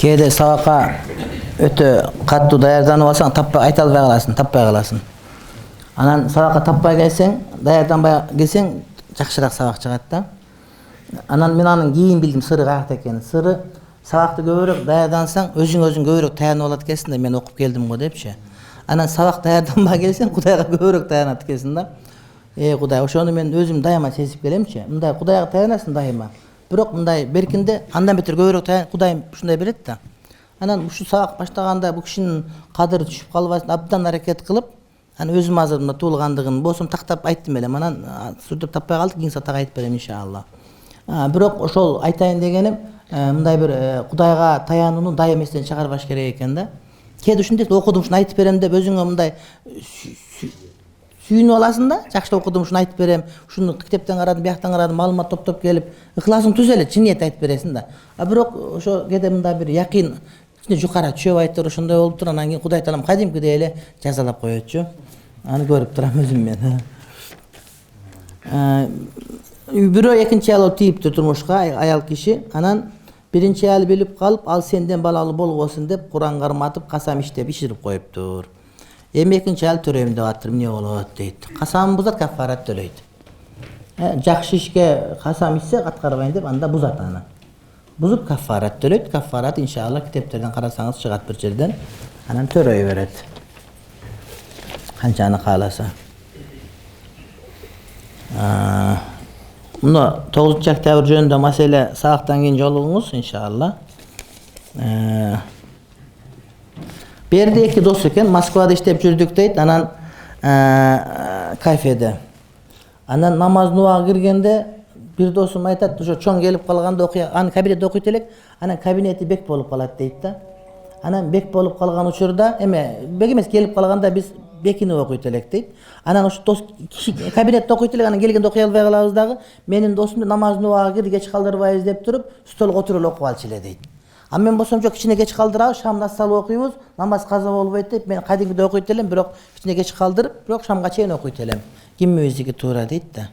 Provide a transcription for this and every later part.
Kede sabaka ötө kаттуу даярданып алсаң таппай айта албай каласың, таппай каласың. Анан сабакка таппай келсең, даярданбай келсең жакшыраак сабак чыгат да. Анан мен анын кийин билдим сыры каякта экенин. Сыры сабакты көбүрөөк даярдансаң, өзүң көбүрөөк таянып алат экенсиң да, мен окуп келдим го депчи. Анан сабак даярданбай келсең, Кудайга көбүрөөк таянат экенсиң да. Кудай, ошону мен өзүм дайыма сезип келемчи. Мындай Кудайга таянасың дайыма. Бирок мындай беркинде андан бетер көбүрөөк таянып Кудай ушундай берет да. Анан ушу сабак баштаганда бул кишинин кадыры түшүп калбасын, абдан аракет кылып, анан өзүм азыр мына туулгандыгын болсом тактап айттым элем. Анан сүрдөп таппай калдык, кийин так айтып берем иншалла. Бирок ошол айтайын дегеним, мындай бир Кудайга таянууну дайым эстен чыгарбаш керек экен да. Кээде ушинтип окудум, ушуну айтып берем деп өзүңө мындай сүйүнүп аласың да, жакшы окудум, ушуну айтып берем, ушуну китептен карадым, бияктан карадым, маалымат топтоп келип, ыхласың түзө эле, чын ниет айтып бересиң да. Бирок ошо кээде мындай бир якин жукара түшүп айтыр, ошондой болуп туруп, анан кийин Кудай таалам кадимкидей эле жазалап коётчу. Аны көрүп турам өзүм мен. Бирөө экинчи аял тийиптир турмушка, аял киши. Анан биринчи аял билип калып, ал сенден балалуу болбосун деп Куран карматып, касам иштеп иширип коюптур. Эми экинчи аял төрөйм деп атыр, эмне болот дейт. Касамын бузат, кафарат төлөйт. Жакшы ишке касам ичсе, аткарбайм деп анда бузат аны. Бузуп кафарат төлөйт. Кафарат иншалла китептерден карасаңыз чыгат бир жерден. Анан төрөй берет. Канчаны кааласа. Муну 9-октябрь жөнүндө маселе сабактан кийин жолугуңуз иншалла. Берде эки дос экен, Москвада иштеп жүрдүк дейт. Анан кафеде. Анан намаздын убагы киргенде бир досум айтат, ошо чоң келип калганда окуя, аны кабинетте окуйт элек, анан кабинети бек болуп калат дейт да. Анан бек болуп калган учурда, бек эмес, келип калганда биз бекинип окуйт элек дейт. Анан ошо дос кабинетте окуйт элек, анан келгенде окуй албай калабыз дагы. Менин досум намаздын убагы кирди, кеч калдырбайбыз деп туруп, столго отуруп эле окуп алчу эле дейт. Мен болсом жок, кичине кеч калдырабыз, шамдан салып окуйбуз, намаз каза болбойт деп, мен кадимгидей окуйт элем, бирок кичине кеч калдырып, бирок шамга чейин окуйт элем. Кимибиздики туура дейт да.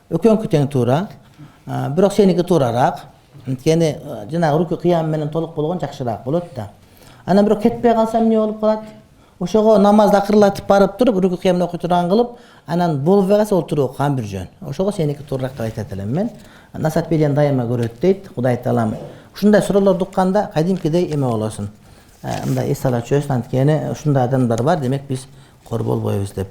Экөөңкү тең туура. Бирок сеники туураараак. Анткени жанагы руку кыям менен толук болгон жакшыраак болот да. Анан бирок кетпей калса эмне болуп калат? Ошого намазды акырлатып барып туруп, руку кыямды окуй турган кылып, анан болбой калса отуруп окуган бир жөн. Ошого сеники туураак деп айтат элем мен. Насат белен дайыма көрөт дейт, Кудай таалам. Ушундай суроолорду укканда кадимкидей эме болосун. Мындай эс ала чөбөсүн, анткени ушундай адамдар бар, демек биз кор болбойбуз деп.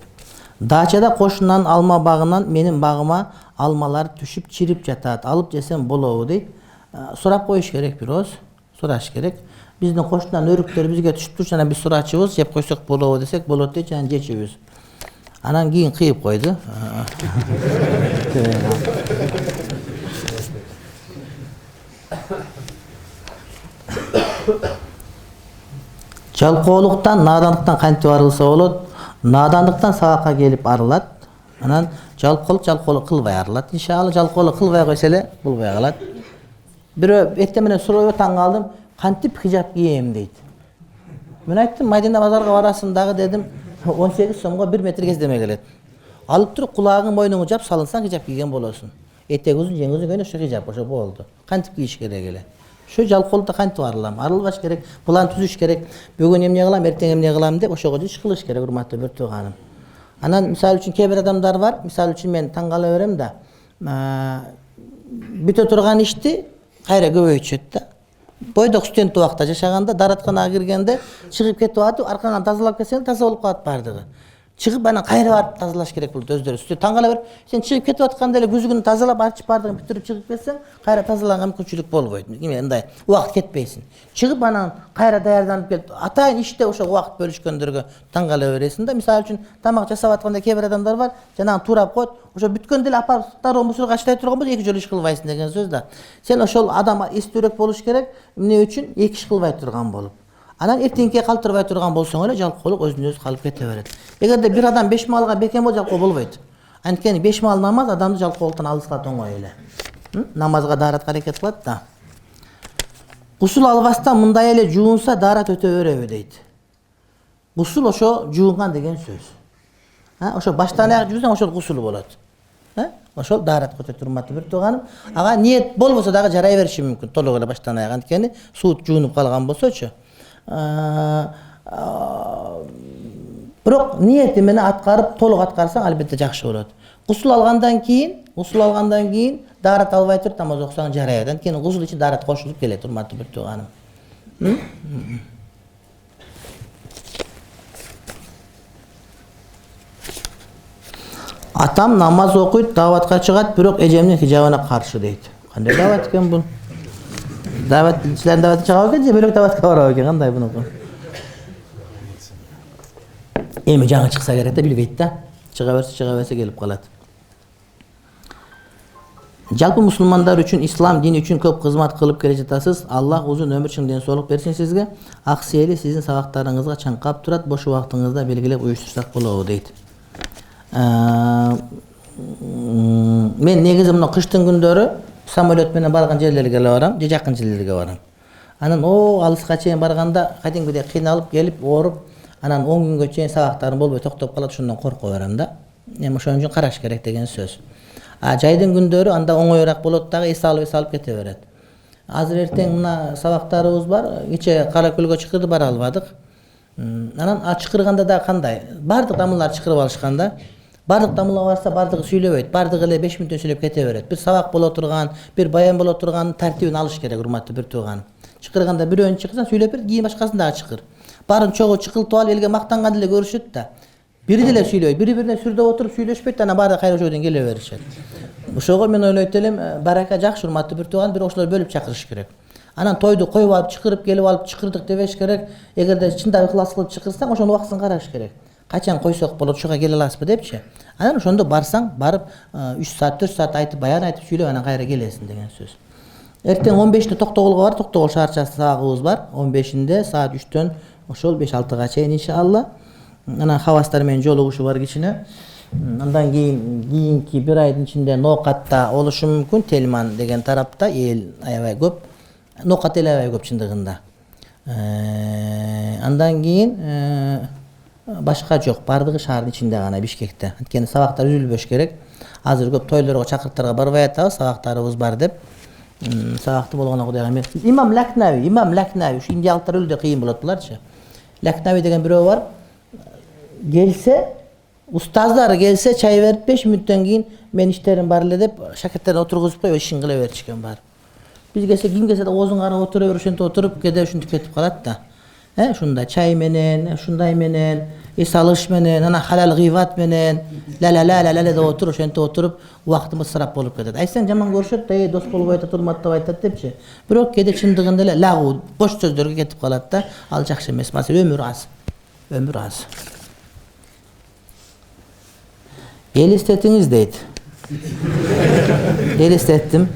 Дачада кошунан алма багынан менин багыма алмалар түшүп чирип жатат. Алып жесем болобу дейт. Сурап коюш керек бирөөз, сураш керек. Биздин кошунан өрүктөр бизге түшүп турчу, анан биз сурачыбыз, жеп койсок болобу десек болот дейт, анан жечүбүз. Анан кийин кыйып койду. Жалкоолуктан, надандыктан кантип арылса болот? Надандыктан сабакка келип арылат. Анан жалкоолук кылбай арылат. Иншалла жалкоолук кылбай койсо эле болбой калат. Бирөө эртең менен суроо таң калдым, кантип хижап кийем дейт. Мен айттым, Мадина базарга барасың дагы дедим, 18 сомго 1 метр кездеме келет. Алып туруп кулагың мойнуңа жап салынсаң хижап кийген болосуң. Этек uzun, жең uzun ошо хижап, ошо болду. Кантип кийиш керек эле. Ошо жалкоолукта кантип арылам? Арылбаш керек, план түзүш керек. Бүгүн эмне кылам, эртең эмне кылам деп ошого иш кылыш керек, урматтуу бир тууганым. Анан мисалы үчүн кээ бир адамдар бар, мисалы үчүн мен таң кала берем да, бүтө турган ишти кайра көбөйтүшөт да. Бойдок студент убакта жашаганда, даратканага киргенде чыгып кетип атып, арканан тазалап кетсең таза болуп калат бардыгы. Чыгып анан кайра барып тазалаш керек болот өздөрү. Таң кала бер, сен чыгып кетип атканда эле күзүгүн тазалап, ачып бардыгын бүтүрүп чыгып кетсең, кайра тазаланга мүмкүнчүлүк болбойт. Мындай убакыт кетпейсиң. Чыгып анан кайра даярданып келип, атайын иште ошо убакыт бөлүшкөндөргө таң кала бересиң да. Мисалы үчүн тамак жасап атканда кээ бир адамдар бар, жанагы туурап коет, ошо бүткөндө эле апарып второй мусорго аштай турган болсо эки жолу иш кылбайсың деген сөз да. Сен ошол адам эстүүрөөк болуш керек, эмне үчүн эки иш кылбай турган болуп. Анан эртеңке калтырбай турган болсоң эле жалкоолук өзүнөн өзү калып кете берет. Эгерде бир адам 5 маалга бекем болсо жалкоо болбойт. Анткени 5 маал намаз адамды жалкоолуктан алыскалат оңой эле. Намазга даарат аракет кылат да. Гусул албастан мындай эле жуунса даарат өтө береби дейт. Гусул ошо жуунган деген сөз. Ошо баштан аяк жуусаң ошол гусул болот. Ошол даарат көтөрүп урматтуу бир тууганым. Ага ниет болбосо дагы жарай бериши мүмкүн. Толук эле баштан аяк. Анткени суут жуунуп калган болсочу. Бирок ниети менен аткарып, толук аткарсаң албетте жакшы болот. Гусул алгандан кийин даарат албай туруп намаз окусаң жарайт. Анткени гусул үчүн даарат кошулуп келет, урматтуу бир тууганым. Атам намаз окуйт, даватка чыгат, бирок эжемдин хижабына каршы дейт. Кандай дават экен бул? Силердин даватка чыгабы экен же бөлөк даватка барабы экен? Кандай бунуку? Эми жаңы чыкса керек да, билбейт да. Чыга берсе келип калат. Жалпы мусулмандар үчүн, ислам дини үчүн көп кызмат кылып келе жатасыз. Аллах узун өмүр, чың ден берсин сизге. Ак сээли сиздин сабактарыңызга чаңкап турат. Бош убактыңызда белгилеп уюштурсак болобу дейт. Мен негизи мына кыштын күндөрү самолет менен барган жерлерге эле барам, же жакын жерлерге барам. Анан алыска чейин барганда кадимгидей кыйналып келип, ооруп, анан 10 күнгө чейин сабактарым болбой токтоп калат, ошондон корко берем да. Эми ошон үчүн караш керек деген сөз. Жайдын күндөрү анда оңоюраак болот дагы, эс алып кете берет. Азыр эртең мына сабактарыбыз бар, кече Кара көлгө чыкырды, бара албадык. Анан чыкырганда да кандай? Бардык дамылдар чыкырып алышканда. Бардык дамылга барса бардыгы сүйлөбөйт. Бардыгы эле 5 мүнөттөн сүйлөп кете берет. Бир сабак боло турган, бир баян боло турган тартибин алыш керек, урматтуу бир тууганым. Чыкырганда бирөөнү чыкырсаң сүйлөп бер, кийин башкасын дагы чыкыр. Барын чогуу чыкылтып алып элге мактанган деле көрүшөт да. Бири деле сүйлөбөйт, бири-бирине сүрдөп отуруп сүйлөшпөйт, анан баары кайра ошол жерден келе беришет. Ошого мен ойлойт элем, барака жакшы, урматтуу бир тууган, бирок ошолор бөлүп чакырыш керек. Анан тойду коюп алып чыкырып келип алып чыкырдык дебеш керек. Эгерде чындап ыхлас кылып чыкырсаң, ошонун убактысын караш керек. Качан койсок болот, ушуга келе аласызбы депчи. Анан ошондо барсаң, барып 3 саат, 4 саат айтып, баян айтып сүйлөп, анан кайра келесиң деген сөз. Эртең 15-те Токтогулга бар, Токтогул шаарчасы сабагыбыз бар. 15-inde саат 3-төн ошол 5-6-га чейин иншалла. Анан хавастар менен жолугушуу бар кичине. Андан кийинки бир айдын ичинде Ноокатта болушу мүмкүн, Тельман деген тарапта эл аябай көп. Ноокат эл аябай көп чындыгында. Андан кийин башка жок, бардыгы шаардын ичинде гана, Бишкекте. Анткени сабактар үзүлбөш керек. Азыр көп тойлорго, чакырттарга барбай атабыз, сабактарыбыз бар деп. Сабакты болгоно Кудайга эмес. Имам Лакнави, ушу индиялыктар өлү кыйын болот буларчы. Лакнави деген бирөө бар. Келсе, устаздары келсе, чай берип 5 мүнөттөн кийин мен иштерим бар эле деп шакирттерин отургузуп коюп ишин кыла беришкен бар. Биз келсе, ким келсе да оозун карап отура бер, ошентип отуруп кеде ушинтип кетип калат да. Ушундай чай менен, ушундай менен, эс алыш менен, анан халал гыйбат менен, ла деп отуруп, ошентип отуруп, убактыбыз ысырап болуп кетет. Айтсаң жаман көрүшөт да, дос болбой атат, урматтап айтат депчи. Бирок кеде чындыгында эле лагу, бош сөздөргө кетип калат да, ал жакшы эмес. Маселе өмүр аз. Елестетиңиз дейт. Елестеттим.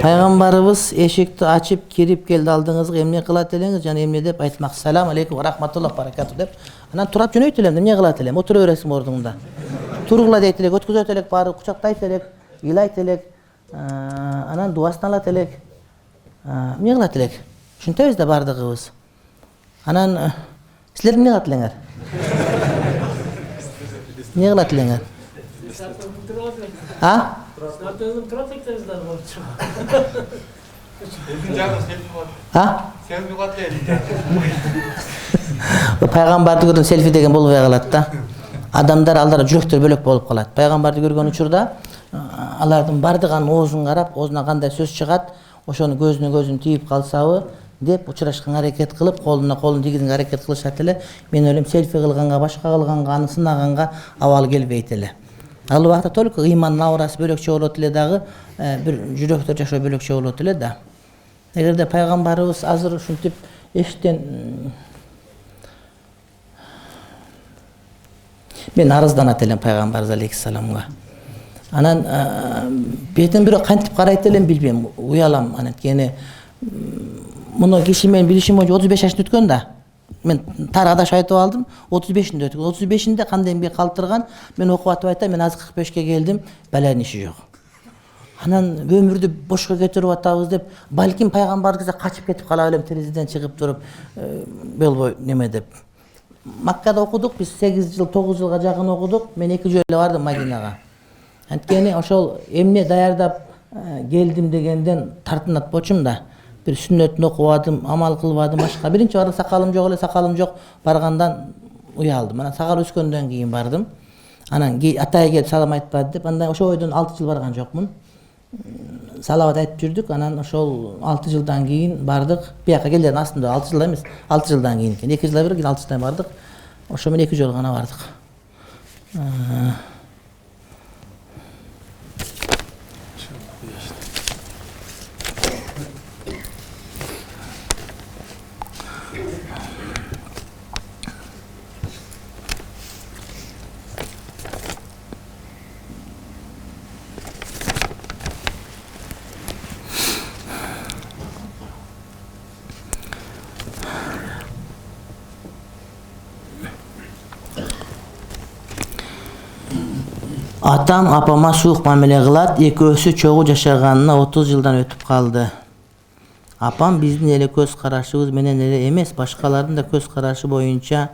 Пайгамбарыбыз эшикти ачып кирип келди алдыңызга, эмне кылат элеңиз жана эмне деп айтмак. Салам алейкум ва рахматуллах баракату деп. Анан турап жөнөйт элем, эмне кылат элем? Отура бересиң ордуңда. Тургула дейт элек, өткөзөт элек, баары кучактайт элек, ыйлайт элек. Анан дуасын алат элек. Эмне кылат элек? Ушунтайбыз да бардыгыбыз. Анан силер эмне кылат элеңер? Эмне кылат элеңер? Пайгамбарды көргөн селфи деген болбой калат да. Адамдар алдар жүрөктөр бөлөк болуп калат. Пайгамбарды көргөн учурда алардын бардыгын оозун карап, оозунан кандай сөз чыгат, ошону көзүнө тийип калсабы деп учурашканга аракет кылып, колуна колун тийгизенге аракет кылышат эле. Мен ойлойм, селфи кылганга, башка кылганга, аны сынаганга абал келбейт эле. Ал убакта только ыймандын аурасы бөлөкчө болот эле дагы, бир жүрөктөр жашоо бөлөкчө болот эле да. Эгерде пайгамбарыбыз азыр ушинтип эшиктен мен арызданат элем пайгамбарыбыз алейхиссаламга. Анан бетин бирөө кантип карайт элем билбейм, уялам. Анткени муну киши менен билишим боюнча 35 жашын өткөн да. Мен тар адаш айтып алдым, 35-inde өткөн. 35-inde кандай эмгек калтырган, мен окуп атып айтам, мен азыр 45-ке келдим, баланын иши жок. Анан өмүрдү бошко кетирип атабыз деп, балким пайгамбарыбызга качып кетип кала белем, терезеден чыгып туруп, болбой неме деп. Маккада окудук, биз 8 жыл, 9 жылга жакын окудук. Мен 2 жолу эле бардым Мадинага. Анткени ошол эмне даярдап келдим дегенден тартынат болчумун да. Бир сүннөтүн окубадым, амал кылбадым, башка. Биринчи барда сакалым жок эле, сакалым жок. Баргандан уялдым. Анан сакал өскөндөн кийин бардым. Анан атай келип салам айтпады деп, андан ошол бойдон 6 жыл барган жокмун. Салават айтып жүрдүк. Анан ошол 6 жылдан кийин бардык. Бияка келдердин астында 6 жыл эмес, 6 жылдан кийин экен. 2 жылдан бери 6 жылдан бардык. Ошо менен 2 жолу гана бардык. Atam apama suuq мамиле кылат. Экөөсү чогуу жашаганына 30 жылдан өтүп калды. Апам биздин эле көз карашыбыз менен эле эмес, башкалардын да көз карашы боюнча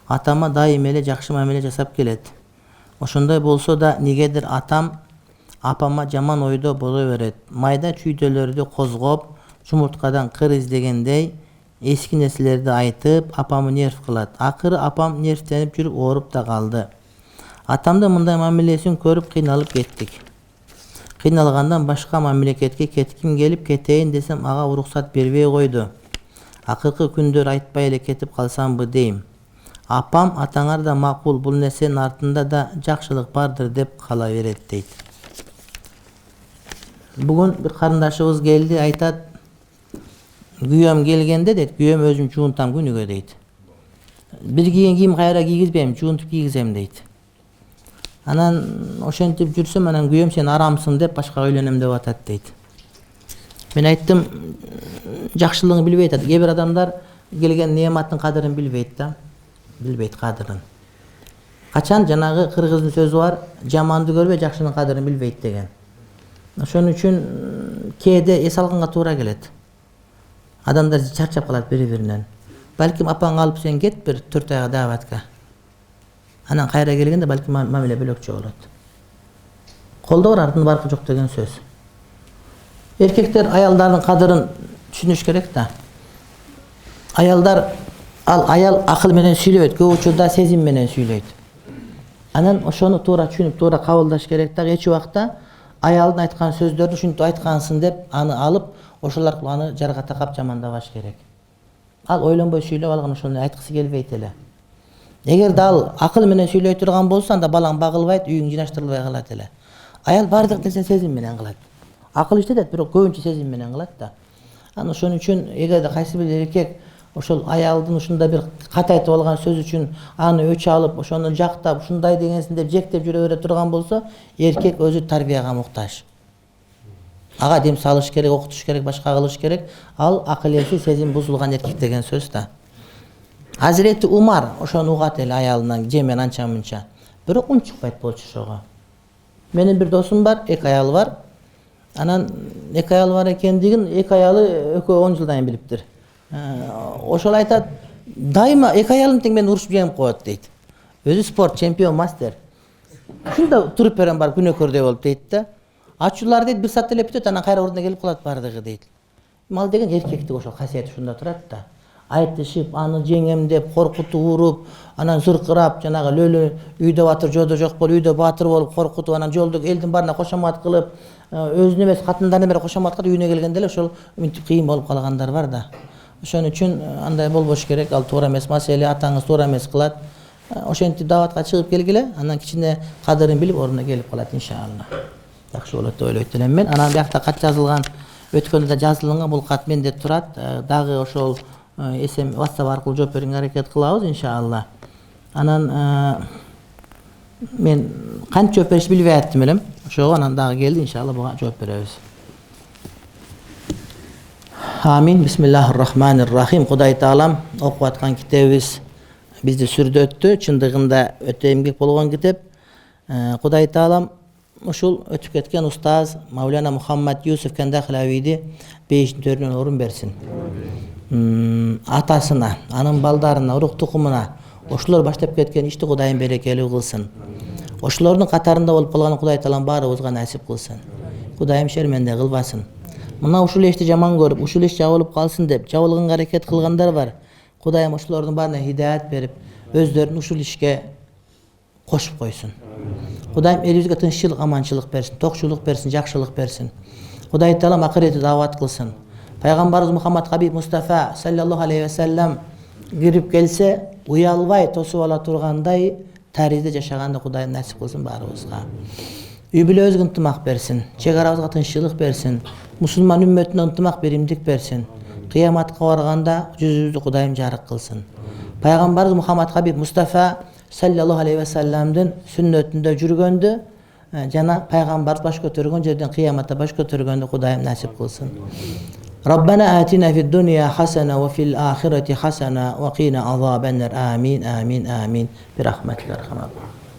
атама дайым эле жакшы мамиле жасап келет. Ошондой болсо да негедир атам апама жаман ойдо боло берет. Майда чүйдөлөрдү козгоп, жумурткадан кыр издегендей эски нерселерди айтып, апамы нерв кылат. Акыры апам нервтенип жүрүп ооруп да калды. Атамды мындай мамилесин көрүп кыйналып кеттик. Кыйналгандан башка мамлекетке кетким келип кетейин десем ага уруксат бербей койду. Акыркы күндөр айтпай эле кетип калсамбы дейм. Апам атаңар да макул, бул нерсенин артында да жакшылык бардыр деп кала берет дейт. Бүгүн бир карындашыбыз келди, айтат, күйөөм келгенде дейт, күйөөм өзүм жуунтам күнүгө дейт. Бир кийген кийим кайра кийгизбейм, жуунтуп кийгизем дейт. Анан ошентип жүрсөм, анан күйөөм сен арамсың деп башка үйлөнөм деп атат дейт. Мен айттым, жакшылыгын билбейт. Кээ бир адамдар келген неаматтын кадырын билбейт да. Билбейт кадырын. Качан жанагы кыргыздын сөзү бар, жаманды көрбөй, жакшынын кадырын билбейт деген. Ошон үчүн кээде эс алганга туура келет. Адамдар чарчап калат бири-биринен. Балким апаңы алып сен кет бир 4 айга дааватка. Анан кайра келгенде балким мамиле бөлөкчө болот. Колдо бар, артында баркы жок деген сөз. Эркектер аялдардын кадырын түшүнүш керек да. Аял акыл менен сүйлөйт, көп учурда сезим менен сүйлөйт. Анан ошону туура түшүнүп, туура кабылдаш керек да. Эч убакта аялдын айткан сөздөрүн ушинтип айткансың деп аны алып, ошол аркылуу аны жарга такап жамандабаш керек. Ал ойлонбой сүйлөп алган, ошону айткысы келбейт эле. Эгер дал акыл менен сүйлөй турган болсо, анда балаң багылбайт, үйүң жынаштырылбай калат эле. Аял бардык нерсени сезим менен кылат. Акыл иштетет, бирок көбүнчө сезим менен кылат да. Анан ошон үчүн эгерде кайсы бир эркек ошол аялдын ушундай бир кат айтып алган сөз үчүн аны өч алып, ошону жактап, ушундай дегенсиң деп жектеп жүрө бере турган болсо, эркек өзү тарбияга муктаж. Ага дем салыш керек, окутуш керек, башка кылыш керек. Ал акыл эси, сезим бузулган эркек деген сөз да. Hazreti Umar ошону угат эле аялынан, же мен анча мынча. Бирок унчукпайт болчу ошого. Менин бир досум бар, 2 аялы бар. Анан 2 аялы бар экендигин 2 аялы экөө 10 жылдан билиптир. Ошол айтат, дайыма 2 аялым тең мени урушуп жеңип коет дейт. Өзү спорт чемпион, мастер. Ушунда туруп берем бар күнөкөрдөй болуп дейт да. Ачуулар дейт, 1 саат эле бүтөт, анан кайра ордуна келип калат бардыгы дейт. Мал деген эркектик ошол касиети ушунда турат да. Айтышып, аны жеңем деп, коркутуп уруп, анан зыркырап, жанагы лөлө үйдө батыр, жодо жок болуп, үйдө батыр болуп, коркутуп, анан жолдо элдин баарына кошомат кылып, өзүнө эмес катындарына бере кошомат кылып, үйүнө келгенде эле ошол мынтип кыйын болуп калгандар бар да. Ошон үчүн андай болбош керек, ал туура эмес маселе, атаңыз туура эмес кылат. Ошентип дааватка чыгып келгиле, анан кичине кадырын билип ордуна келип калат иншалла. Жакшы болот деп ойлойт элем мен. Анан биякта кат жазылган, өткөндө да жазылган, бул кат менде турат. Дагы ошол SM WhatsApp аркылуу жооп берүүгө аракет кылабыз иншалла. Анан мен кантип жооп беришти билбей аттым элем. Ошого анан дагы келди, иншалла буга жооп беребиз. Амин. Бисмиллахир-рахманир-рахим. Кудай таалам окуп аткан китебибиз бизди сүрдөттү. Чындыгында өтө эмгек болгон китеп. Кудай таалам ушул өтүп кеткен устаз Мавляна Мухаммад Юсуф Кандахлавиди бейиштин төрүнөн орун берсин. Атасына, анын балдарына, урук тукумуна ошолор баштап кеткен ишти Кудайым берекелүү кылсын. Ошолордун катарында болуп калган Кудай Таалам баарыбызга насип кылсын. Кудайым шерменде кылбасын. Мына ушул ишти жаман көрүп, ушул иш жабылып калсын деп жабылганга аракет кылгандар бар. Кудайым ошолордун баарына хидаят берип, өздөрүн ушул ишке кошуп койсун. Кудайым элибизге тынччылык, аманчылык берсин, токчулук берсин, жакшылык берсин. Кудай Таалам акыретти даават кылсын. Пайгамбарыбыз Мухаммад Хабиб Мустафа саллаллаху алейхи ва саллям кирип келсе, уялбай тосуп ала тургандай таризде жашаганды Кудайым насип кылсын баарыбызга. Үй бүлөбүзгө ынтымак берсин, чек арабызга тынччылык берсин, мусулман үммөтүнө ынтымак беримдик берсин. Кыяматка барганда жүзүбүздү Кудайым жарык кылсын. Пайгамбарыбыз Мухаммад Хабиб Мустафа саллаллаху алейхи ва салламдын сүннөтүндө жүргөндү жана пайгамбар баш көтөргөн жерден кыяматта баш көтөргөндү Кудайым насип кылсын. ربنا آتنا في الدنيا حسنة وفي الآخرة حسنة وقنا عذاب النار آمين آمين آمين برحمتك يا أرحم الراحمين.